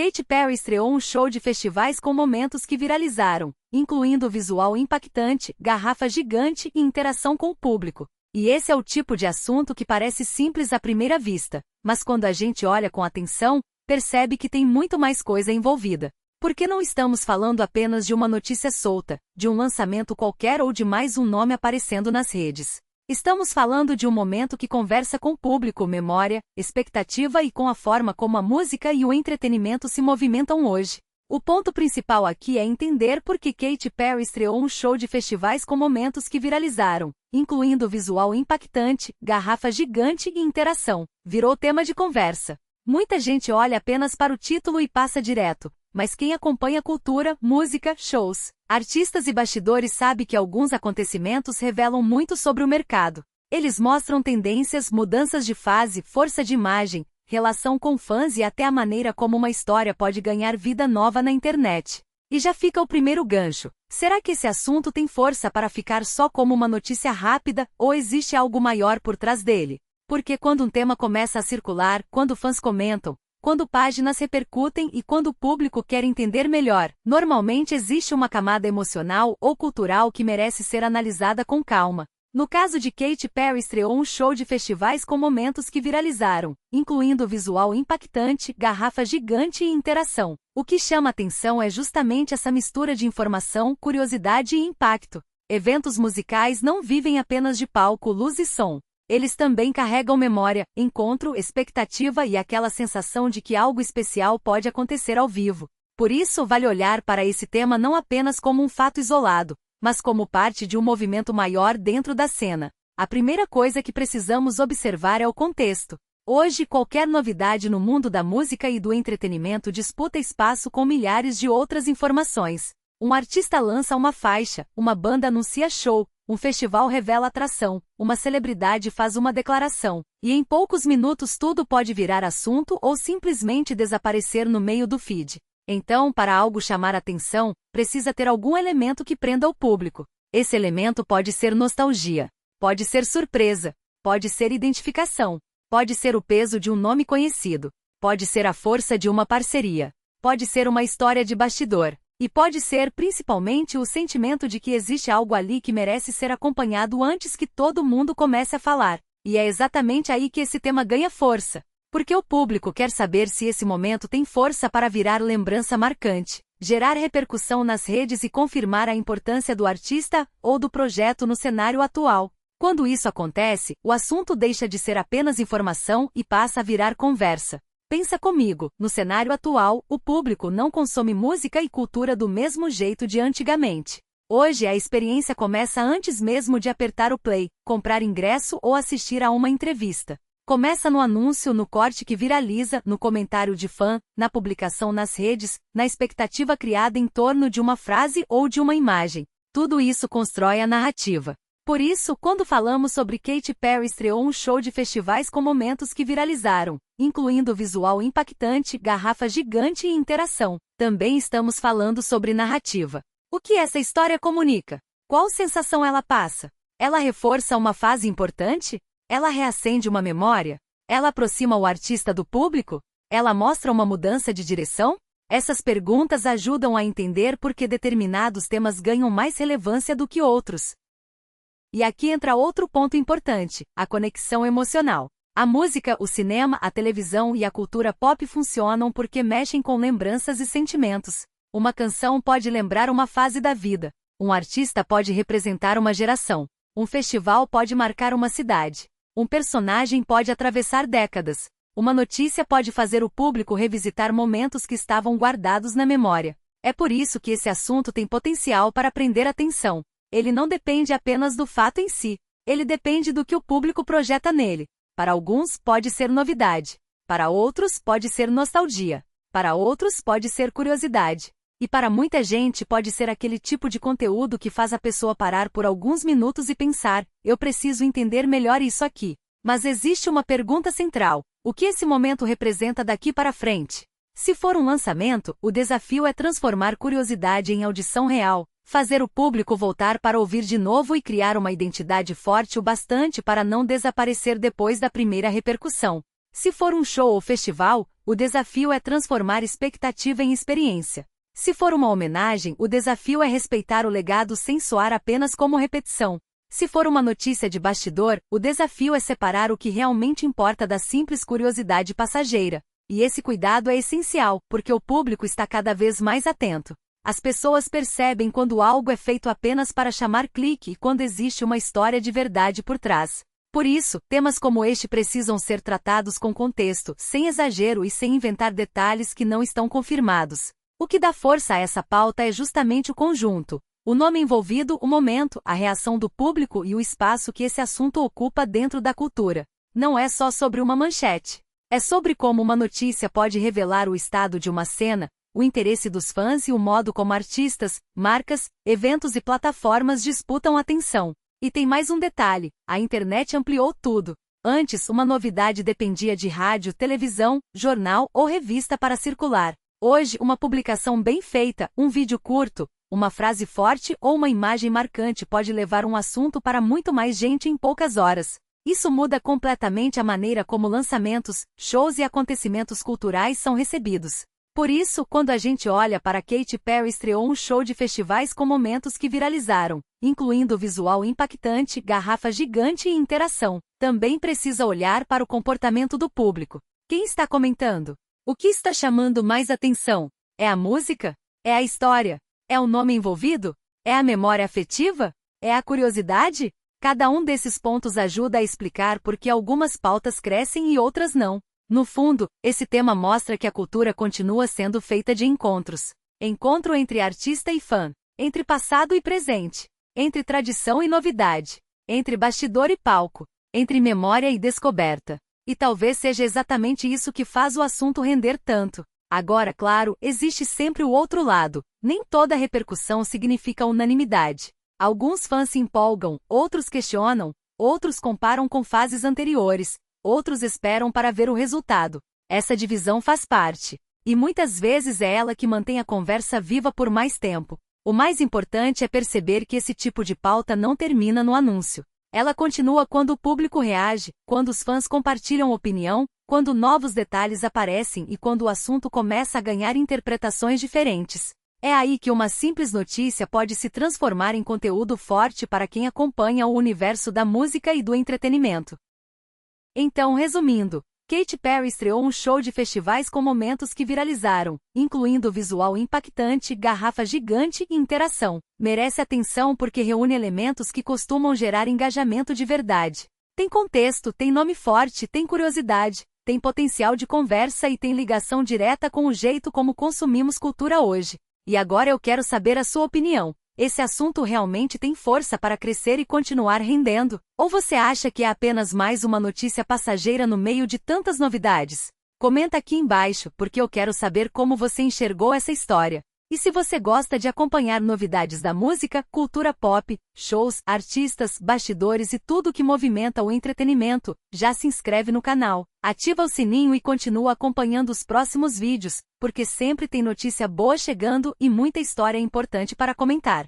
Katy Perry estreou um show de festivais com momentos que viralizaram, incluindo visual impactante, garrafa gigante e interação com o público. E esse é o tipo de assunto que parece simples à primeira vista, mas quando a gente olha com atenção, percebe que tem muito mais coisa envolvida. Porque não estamos falando apenas de uma notícia solta, de um lançamento qualquer ou de mais um nome aparecendo nas redes. Estamos falando de um momento que conversa com o público, memória, expectativa e com a forma como a música e o entretenimento se movimentam hoje. O ponto principal aqui é entender por que Katy Perry estreou um show de festivais com momentos que viralizaram, incluindo visual impactante, garrafa gigante e interação. Virou tema de conversa. Muita gente olha apenas para o título e passa direto, mas quem acompanha cultura, música, shows, artistas e bastidores sabe que alguns acontecimentos revelam muito sobre o mercado. Eles mostram tendências, mudanças de fase, força de imagem, relação com fãs e até a maneira como uma história pode ganhar vida nova na internet. E já fica o primeiro gancho. Será que esse assunto tem força para ficar só como uma notícia rápida, ou existe algo maior por trás dele? Porque quando um tema começa a circular, quando fãs comentam, quando páginas repercutem e quando o público quer entender melhor, normalmente existe uma camada emocional ou cultural que merece ser analisada com calma. No caso de Katy Perry, estreou um show de festivais com momentos que viralizaram, incluindo visual impactante, garrafa gigante e interação. O que chama atenção é justamente essa mistura de informação, curiosidade e impacto. Eventos musicais não vivem apenas de palco, luz e som. Eles também carregam memória, encontro, expectativa e aquela sensação de que algo especial pode acontecer ao vivo. Por isso, vale olhar para esse tema não apenas como um fato isolado, mas como parte de um movimento maior dentro da cena. A primeira coisa que precisamos observar é o contexto. Hoje, qualquer novidade no mundo da música e do entretenimento disputa espaço com milhares de outras informações. Um artista lança uma faixa, uma banda anuncia show, um festival revela atração, uma celebridade faz uma declaração, e em poucos minutos tudo pode virar assunto ou simplesmente desaparecer no meio do feed. Então, para algo chamar atenção, precisa ter algum elemento que prenda o público. Esse elemento pode ser nostalgia, pode ser surpresa, pode ser identificação, pode ser o peso de um nome conhecido, pode ser a força de uma parceria, pode ser uma história de bastidor. E pode ser, principalmente, o sentimento de que existe algo ali que merece ser acompanhado antes que todo mundo comece a falar. E é exatamente aí que esse tema ganha força. Porque o público quer saber se esse momento tem força para virar lembrança marcante, gerar repercussão nas redes e confirmar a importância do artista ou do projeto no cenário atual. Quando isso acontece, o assunto deixa de ser apenas informação e passa a virar conversa. Pensa comigo, no cenário atual, o público não consome música e cultura do mesmo jeito de antigamente. Hoje a experiência começa antes mesmo de apertar o play, comprar ingresso ou assistir a uma entrevista. Começa no anúncio, no corte que viraliza, no comentário de fã, na publicação nas redes, na expectativa criada em torno de uma frase ou de uma imagem. Tudo isso constrói a narrativa. Por isso, quando falamos sobre Katy Perry, estreou um show de festivais com momentos que viralizaram, incluindo visual impactante, garrafa gigante e interação. Também estamos falando sobre narrativa. O que essa história comunica? Qual sensação ela passa? Ela reforça uma fase importante? Ela reacende uma memória? Ela aproxima o artista do público? Ela mostra uma mudança de direção? Essas perguntas ajudam a entender por que determinados temas ganham mais relevância do que outros. E aqui entra outro ponto importante, a conexão emocional. A música, o cinema, a televisão e a cultura pop funcionam porque mexem com lembranças e sentimentos. Uma canção pode lembrar uma fase da vida. Um artista pode representar uma geração. Um festival pode marcar uma cidade. Um personagem pode atravessar décadas. Uma notícia pode fazer o público revisitar momentos que estavam guardados na memória. É por isso que esse assunto tem potencial para prender atenção. Ele não depende apenas do fato em si. Ele depende do que o público projeta nele. Para alguns, pode ser novidade. Para outros, pode ser nostalgia. Para outros, pode ser curiosidade. E para muita gente, pode ser aquele tipo de conteúdo que faz a pessoa parar por alguns minutos e pensar: eu preciso entender melhor isso aqui. Mas existe uma pergunta central: o que esse momento representa daqui para frente? Se for um lançamento, o desafio é transformar curiosidade em audição real, fazer o público voltar para ouvir de novo e criar uma identidade forte o bastante para não desaparecer depois da primeira repercussão. Se for um show ou festival, o desafio é transformar expectativa em experiência. Se for uma homenagem, o desafio é respeitar o legado sem soar apenas como repetição. Se for uma notícia de bastidor, o desafio é separar o que realmente importa da simples curiosidade passageira. E esse cuidado é essencial, porque o público está cada vez mais atento. As pessoas percebem quando algo é feito apenas para chamar clique e quando existe uma história de verdade por trás. Por isso, temas como este precisam ser tratados com contexto, sem exagero e sem inventar detalhes que não estão confirmados. O que dá força a essa pauta é justamente o conjunto. O nome envolvido, o momento, a reação do público e o espaço que esse assunto ocupa dentro da cultura. Não é só sobre uma manchete. É sobre como uma notícia pode revelar o estado de uma cena, o interesse dos fãs e o modo como artistas, marcas, eventos e plataformas disputam atenção. E tem mais um detalhe: a internet ampliou tudo. Antes, uma novidade dependia de rádio, televisão, jornal ou revista para circular. Hoje, uma publicação bem feita, um vídeo curto, uma frase forte ou uma imagem marcante pode levar um assunto para muito mais gente em poucas horas. Isso muda completamente a maneira como lançamentos, shows e acontecimentos culturais são recebidos. Por isso, quando a gente olha para Katy Perry estreou um show de festivais com momentos que viralizaram, incluindo visual impactante, garrafa gigante e interação, também precisa olhar para o comportamento do público. Quem está comentando? O que está chamando mais atenção? É a música? É a história? É o nome envolvido? É a memória afetiva? É a curiosidade? Cada um desses pontos ajuda a explicar por que algumas pautas crescem e outras não. No fundo, esse tema mostra que a cultura continua sendo feita de encontros. Encontro entre artista e fã, entre passado e presente, entre tradição e novidade, entre bastidor e palco, entre memória e descoberta. E talvez seja exatamente isso que faz o assunto render tanto. Agora, claro, existe sempre o outro lado. Nem toda repercussão significa unanimidade. Alguns fãs se empolgam, outros questionam, outros comparam com fases anteriores, outros esperam para ver o resultado. Essa divisão faz parte. E muitas vezes é ela que mantém a conversa viva por mais tempo. O mais importante é perceber que esse tipo de pauta não termina no anúncio. Ela continua quando o público reage, quando os fãs compartilham opinião, quando novos detalhes aparecem e quando o assunto começa a ganhar interpretações diferentes. É aí que uma simples notícia pode se transformar em conteúdo forte para quem acompanha o universo da música e do entretenimento. Então, resumindo, Katy Perry estreou um show de festivais com momentos que viralizaram, incluindo visual impactante, garrafa gigante e interação. Merece atenção porque reúne elementos que costumam gerar engajamento de verdade. Tem contexto, tem nome forte, tem curiosidade, tem potencial de conversa e tem ligação direta com o jeito como consumimos cultura hoje. E agora eu quero saber a sua opinião. Esse assunto realmente tem força para crescer e continuar rendendo? Ou você acha que é apenas mais uma notícia passageira no meio de tantas novidades? Comenta aqui embaixo, porque eu quero saber como você enxergou essa história. E se você gosta de acompanhar novidades da música, cultura pop, shows, artistas, bastidores e tudo que movimenta o entretenimento, já se inscreve no canal, ativa o sininho e continua acompanhando os próximos vídeos, porque sempre tem notícia boa chegando e muita história importante para comentar.